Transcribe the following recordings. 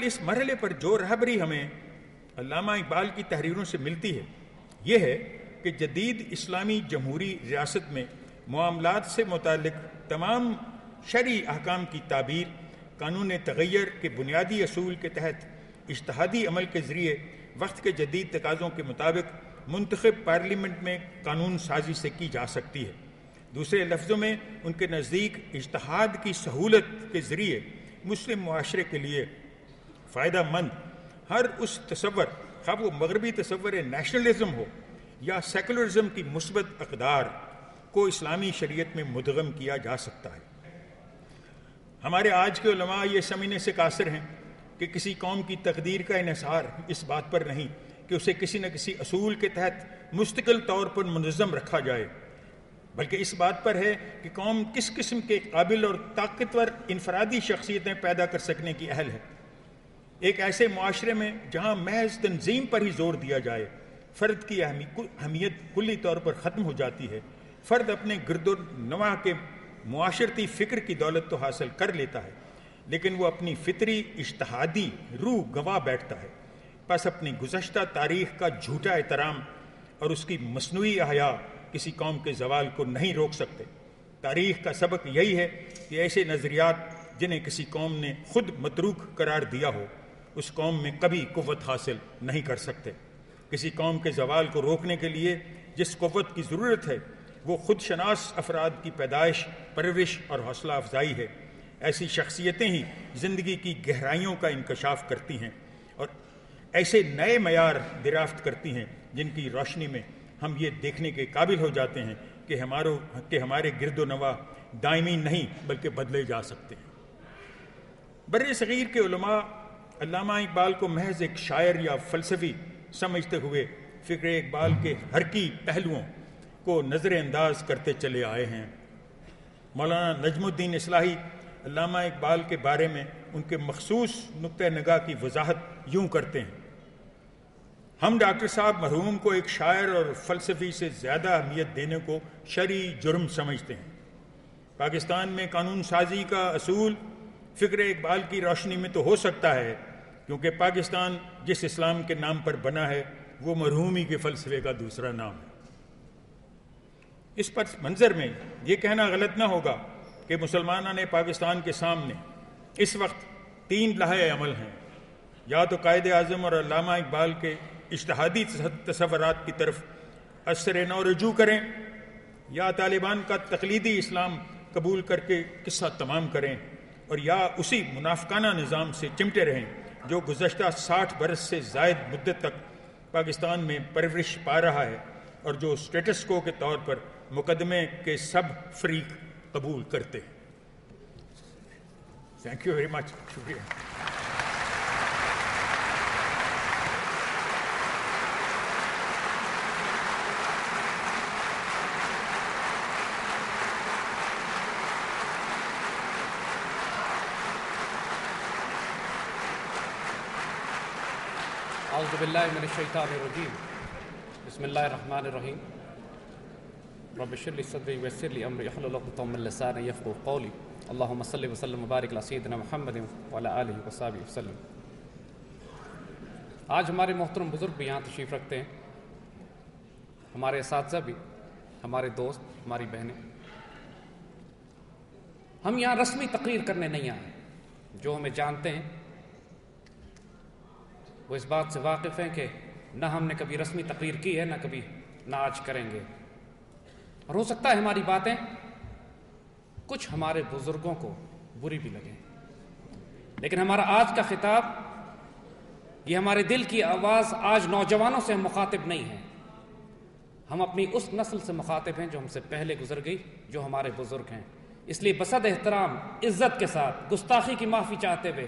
اس مرحلے پر جو رہبری ہمیں علامہ اقبال کی تحریروں سے ملتی ہے یہ ہے کہ جدید اسلامی جمہوری ریاست میں معاملات سے متعلق تمام شرعی احکام کی تعبیر قانون تغیر کے بنیادی اصول کے تحت اجتہادی عمل کے ذریعے وقت کے جدید تقاضوں کے مطابق منتخب پارلیمنٹ میں قانون سازی سے کی جا سکتی ہے۔ دوسرے لفظوں میں ان کے نزدیک اجتہاد کی سہولت کے ذریعے مسلم معاشرے کے لیے فائدہ مند ہر اس تصور، خواہ وہ مغربی تصور نیشنلزم ہو یا سیکولرزم کی مثبت اقدار کو اسلامی شریعت میں مدغم کیا جا سکتا ہے۔ ہمارے آج کے علماء یہ سمجھنے سے قاصر ہیں کہ کسی قوم کی تقدیر کا انحصار اس بات پر نہیں کہ اسے کسی نہ کسی اصول کے تحت مستقل طور پر منظم رکھا جائے، بلکہ اس بات پر ہے کہ قوم کس قسم کے قابل اور طاقتور انفرادی شخصیتیں پیدا کر سکنے کی اہل ہے۔ ایک ایسے معاشرے میں جہاں محض تنظیم پر ہی زور دیا جائے فرد کی اہمیت کلی طور پر ختم ہو جاتی ہے۔ فرد اپنے گرد و نواح کے معاشرتی فکر کی دولت تو حاصل کر لیتا ہے لیکن وہ اپنی فطری اجتہادی روح گنوا بیٹھتا ہے۔ پس اپنی گزشتہ تاریخ کا جھوٹا احترام اور اس کی مصنوعی احیا کسی قوم کے زوال کو نہیں روک سکتے۔ تاریخ کا سبق یہی ہے کہ ایسے نظریات جنہیں کسی قوم نے خود متروک قرار دیا ہو اس قوم میں کبھی قوت حاصل نہیں کر سکتے۔ کسی قوم کے زوال کو روکنے کے لیے جس قوت کی ضرورت ہے وہ خود شناس افراد کی پیدائش، پرورش اور حوصلہ افزائی ہے۔ ایسی شخصیتیں ہی زندگی کی گہرائیوں کا انکشاف کرتی ہیں اور ایسے نئے معیار دریافت کرتی ہیں جن کی روشنی میں ہم یہ دیکھنے کے قابل ہو جاتے ہیں کہ ہمارے گرد و نواح دائمی نہیں بلکہ بدلے جا سکتے ہیں۔ بر صغیر کے علماء علامہ اقبال کو محض ایک شاعر یا فلسفی سمجھتے ہوئے فکر اقبال کے حرکی پہلوؤں کو نظر انداز کرتے چلے آئے ہیں۔ مولانا نجم الدین اصلاحی علامہ اقبال کے بارے میں ان کے مخصوص نقطہ نگاہ کی وضاحت یوں کرتے ہیں: ہم ڈاکٹر صاحب مرحوم کو ایک شاعر اور فلسفی سے زیادہ اہمیت دینے کو شرعی جرم سمجھتے ہیں۔ پاکستان میں قانون سازی کا اصول فکر اقبال کی روشنی میں تو ہو سکتا ہے کیونکہ پاکستان جس اسلام کے نام پر بنا ہے وہ مرحومی کے فلسفے کا دوسرا نام ہے۔ اس پس منظر میں یہ کہنا غلط نہ ہوگا کہ مسلمانان پاکستان کے سامنے اس وقت 3 لائحہ عمل ہیں، یا تو قائد اعظم اور علامہ اقبال کے اجتہادی تصورات کی طرف اثر نو رجوع کریں، یا طالبان کا تقلیدی اسلام قبول کر کے قصہ تمام کریں، اور یا اسی منافقانہ نظام سے چمٹے رہیں جو گزشتہ 60 برس سے زائد مدت تک پاکستان میں پرورش پا رہا ہے اور جو اسٹیٹس کو کے طور پر مقدمے کے سب فریق قبول کرتے ہیں۔ تھینک یو ویری مچ، شکریہ۔ اعوذ باللہ من الشیطان الرجیم، بسم اللہ الرحمن الرحیم، رب اشرح لی صدری ویسر لی امری واحلل عقدۃ من لسانی یفقهوا قولی، اللہم صلی وسلم وبارک علی سیدنا محمد وعلی آلہ وصحبہ وسلم۔ آج ہمارے محترم بزرگ بھی یہاں تشریف رکھتے ہیں، ہمارے اساتذہ بھی، ہمارے دوست، ہماری بہنیں۔ ہم یہاں رسمی تقریر کرنے نہیں آئے، جو ہمیں جانتے ہیں وہ اس بات سے واقف ہیں کہ نہ ہم نے کبھی رسمی تقریر کی ہے نہ آج کریں گے، اور ہو سکتا ہے ہماری باتیں کچھ ہمارے بزرگوں کو بری بھی لگیں، لیکن ہمارا آج کا خطاب، یہ ہمارے دل کی آواز آج نوجوانوں سے ہم مخاطب نہیں ہیں، ہم اپنی اس نسل سے مخاطب ہیں جو ہم سے پہلے گزر گئی، جو ہمارے بزرگ ہیں۔ اس لیے بصد احترام، عزت کے ساتھ، گستاخی کی معافی چاہتے ہوئے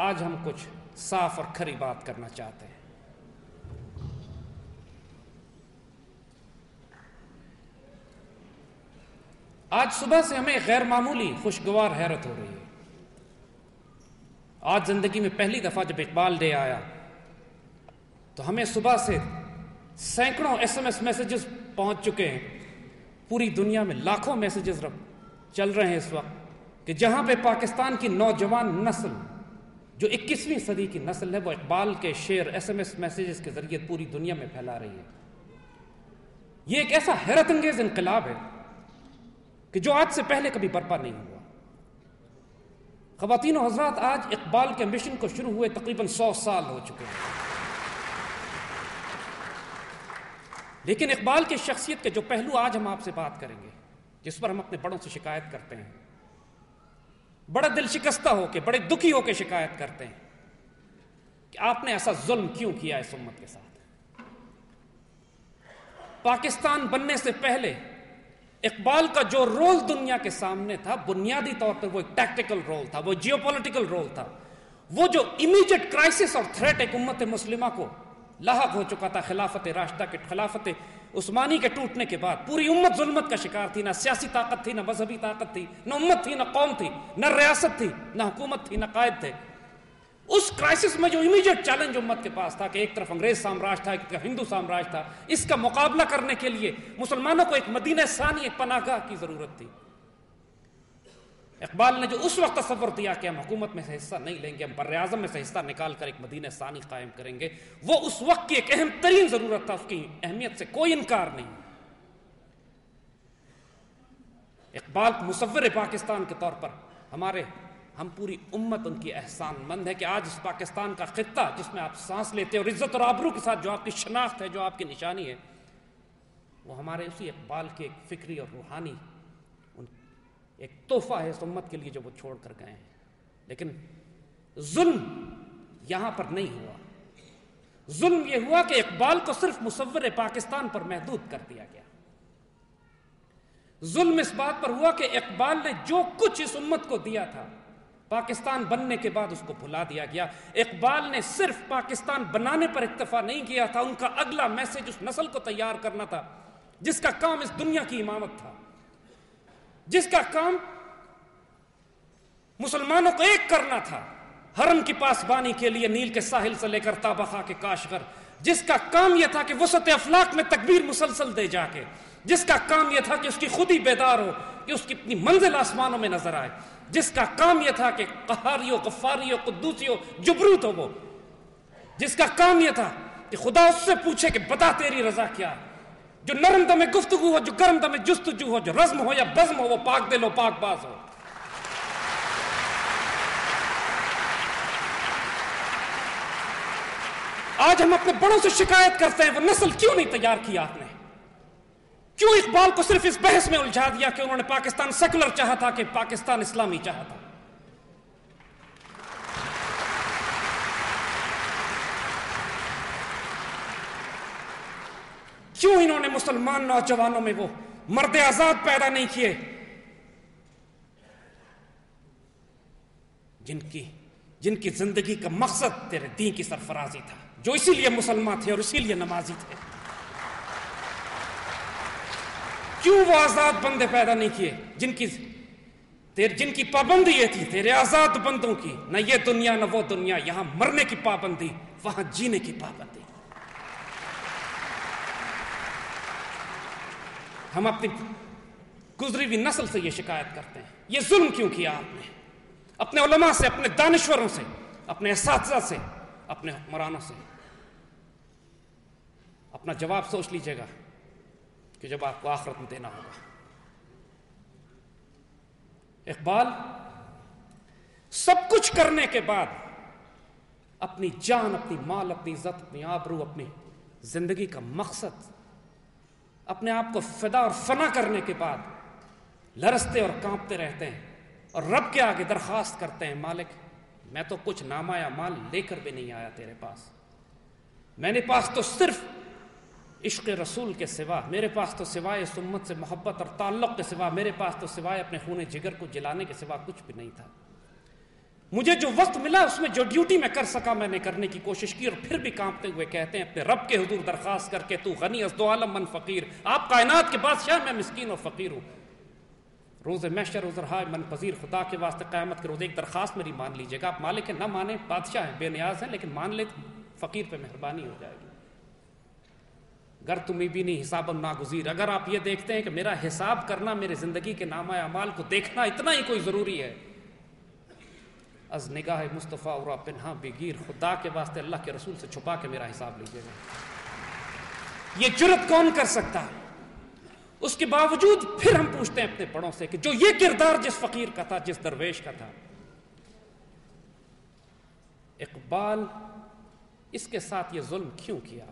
آج ہم کچھ صاف اور کھری بات کرنا چاہتے ہیں۔ آج صبح سے ہمیں غیر معمولی خوشگوار حیرت ہو رہی ہے۔ آج زندگی میں پہلی دفعہ جب اقبال ڈے آیا تو ہمیں صبح سے سینکڑوں SMS میسیجز پہنچ چکے ہیں، پوری دنیا میں لاکھوں میسیجز چل رہے ہیں اس وقت کہ جہاں پہ پاکستان کی نوجوان نسل جو 21ویں صدی کی نسل ہے وہ اقبال کے شعر SMS میسیجز کے ذریعے پوری دنیا میں پھیلا رہی ہے. یہ ایک ایسا حیرت انگیز انقلاب ہے کہ جو آج سے پہلے کبھی برپا نہیں ہوا. خواتین و حضرات، آج اقبال کے مشن کو شروع ہوئے تقریباً 100 سال ہو چکے ہیں، لیکن اقبال کی شخصیت کے جو پہلو آج ہم آپ سے بات کریں گے، جس پر ہم اپنے بڑوں سے شکایت کرتے ہیں، بڑا دل شکستہ ہو کے، بڑے دکھی ہو کے شکایت کرتے ہیں کہ آپ نے ایسا ظلم کیوں کیا اس امت کے ساتھ. پاکستان بننے سے پہلے اقبال کا جو رول دنیا کے سامنے تھا، بنیادی طور پر وہ ایک ٹیکٹیکل رول تھا، وہ جیو پولیٹیکل رول تھا. وہ جو امیجیٹ کرائسس اور تھریٹ ایک امت مسلمہ کو لاحق ہو چکا تھا خلافت راشدہ کے، خلافت عثمانی کے ٹوٹنے کے بعد، پوری امت ظلمت کا شکار تھی. نہ سیاسی طاقت تھی، نہ مذہبی طاقت تھی، نہ امت تھی، نہ قوم تھی، نہ ریاست تھی، نہ حکومت تھی، نہ قائد تھے. اس کرائسس میں جو امیجیٹ چیلنج امت کے پاس تھا کہ ایک طرف انگریز سامراج تھا، ایک طرف ہندو سامراج تھا، اس کا مقابلہ کرنے کے لیے مسلمانوں کو ایک مدینہ ثانی، ایک پناہ گاہ کی ضرورت تھی. اقبال نے جو اس وقت تصور دیا کہ ہم حکومت میں سے حصہ نہیں لیں گے، ہم بر اعظم میں سے حصہ نکال کر ایک مدینہ ثانی قائم کریں گے، وہ اس وقت کی ایک اہم ترین ضرورت تھا. اس کی اہمیت سے کوئی انکار نہیں. اقبال مصور پاکستان کے طور پر ہم پوری امت ان کی احسان مند ہے کہ آج اس پاکستان کا خطہ جس میں آپ سانس لیتے ہیں اور عزت اور آبرو کے ساتھ جو آپ کی شناخت ہے، جو آپ کی نشانی ہے، وہ ہمارے اسی اقبال کے ایک فکری اور روحانی ایک تحفہ ہے اس امت کے لیے جو وہ چھوڑ کر گئے ہیں. لیکن ظلم یہاں پر نہیں ہوا. ظلم یہ ہوا کہ اقبال کو صرف مصور پاکستان پر محدود کر دیا گیا. ظلم اس بات پر ہوا کہ اقبال نے جو کچھ اس امت کو دیا تھا پاکستان بننے کے بعد اس کو بھلا دیا گیا. اقبال نے صرف پاکستان بنانے پر اکتفا نہیں کیا تھا، ان کا اگلا میسج اس نسل کو تیار کرنا تھا جس کا کام اس دنیا کی امامت تھا، جس کا کام مسلمانوں کو ایک کرنا تھا، حرم کی پاسبانی کے لیے نیل کے ساحل سے لے کر تابخا کے کاشغر، جس کا کام یہ تھا کہ وسط افلاک میں تکبیر مسلسل دے جا کے، جس کا کام یہ تھا کہ اس کی خود ہی بیدار ہو، کہ اس کی اپنی منزل آسمانوں میں نظر آئے، جس کا کام یہ تھا کہ قہاری ہو، غفاری ہو، قدوسی ہو، جبروت ہو، وہ جس کا کام یہ تھا کہ خدا اس سے پوچھے کہ بتا تیری رضا کیا. جو نرم دم گفتگو ہو، جو گرم دم جستجو ہو، جو رزم ہو یا بزم ہو، وہ پاک دل ہو، پاک باز ہو. آج ہم اپنے بڑوں سے شکایت کرتے ہیں وہ نسل کیوں نہیں تیار کیا آپ نے؟ کیوں اقبال کو صرف اس بحث میں الجھا دیا کہ انہوں نے پاکستان سیکولر چاہا تھا کہ پاکستان اسلامی چاہا تھا؟ کیوں انہوں نے مسلمان نوجوانوں میں وہ مرد آزاد پیدا نہیں کیے جن کی زندگی کا مقصد تیرے دین کی سرفرازی تھا، جو اسی لیے مسلمان تھے اور اسی لیے نمازی تھے؟ کیوں وہ آزاد بندے پیدا نہیں کیے جن کی پابندی یہ تھی تیرے آزاد بندوں کی، نہ یہ دنیا نہ وہ دنیا، یہاں مرنے کی پابندی، وہاں جینے کی پابندی. ہم اپنی گزری ہوئی نسل سے یہ شکایت کرتے ہیں، یہ ظلم کیوں کیا آپ نے؟ اپنے علماء سے، اپنے دانشوروں سے، اپنے اساتذہ سے، اپنے حکمرانوں سے اپنا جواب سوچ لیجئے گا کہ جب آپ کو آخرت میں دینا ہوگا. اقبال سب کچھ کرنے کے بعد اپنی جان، اپنی مال، اپنی عزت، اپنی آبرو، اپنی زندگی کا مقصد، اپنے آپ کو فدا اور فنا کرنے کے بعد لرزتے اور کانپتے رہتے ہیں اور رب کے آگے درخواست کرتے ہیں، مالک میں تو کچھ نامایا مال لے کر بھی نہیں آیا تیرے پاس، میرے پاس تو صرف عشق رسول کے سوا، میرے پاس تو سوائے اس امت سے محبت اور تعلق کے سوا، میرے پاس تو سوائے اپنے خون جگر کو جلانے کے سوا کچھ بھی نہیں تھا. مجھے جو وقت ملا اس میں جو ڈیوٹی میں کر سکا میں نے کرنے کی کوشش کی. اور پھر بھی کانپتے ہوئے کہتے ہیں اپنے رب کے حضور درخواست کر کے، تو غنی از دو عالم من فقیر، آپ کائنات کے بادشاہ، میں مسکین اور فقیر ہوں. روز محشر عذر ہائے من پذیر، خدا کے واسطے قیامت کے روز ایک درخواست میری مان لیجیے گا. آپ مالک ہیں، نہ مانیں، بادشاہ ہیں، بے نیاز ہیں، لیکن مان لے فقیر پہ مہربانی ہو جائے گی. گر تمہیں بھی نہیں حساب ناگزیر، اگر آپ یہ دیکھتے ہیں کہ میرا حساب کرنا، میرے زندگی کے نامہ اعمال کو دیکھنا اتنا ہی کوئی ضروری ہے، از نگاہ مصطفیٰ اور پنہاں بگیر، خدا کے واسطے اللہ کے رسول سے چھپا کے میرا حساب لیجیے گا۔ یہ جرت کون کر سکتا ہے؟ اس کے باوجود پھر ہم پوچھتے ہیں اپنے بڑوں سے کہ جو یہ کردار جس فقیر کا تھا، جس درویش کا تھا، اقبال اس کے ساتھ یہ ظلم کیوں کیا؟